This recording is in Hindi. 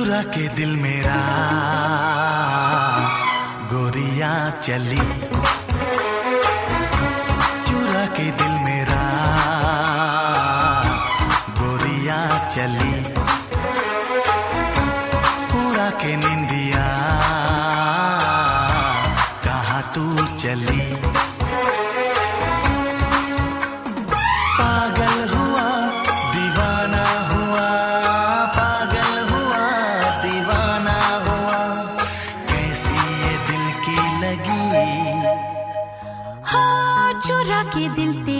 चुरा के दिल मेरा गोरियां चली, चुरा के दिल मेरा गोरियां चली, पूरा के निंदिया कहाँ तू चली। पागल हुआ दीवाना हुआ, पागल हुआ दीवाना हुआ, कैसी ये दिल की लगी। हाँ चुरा के दिल तेरा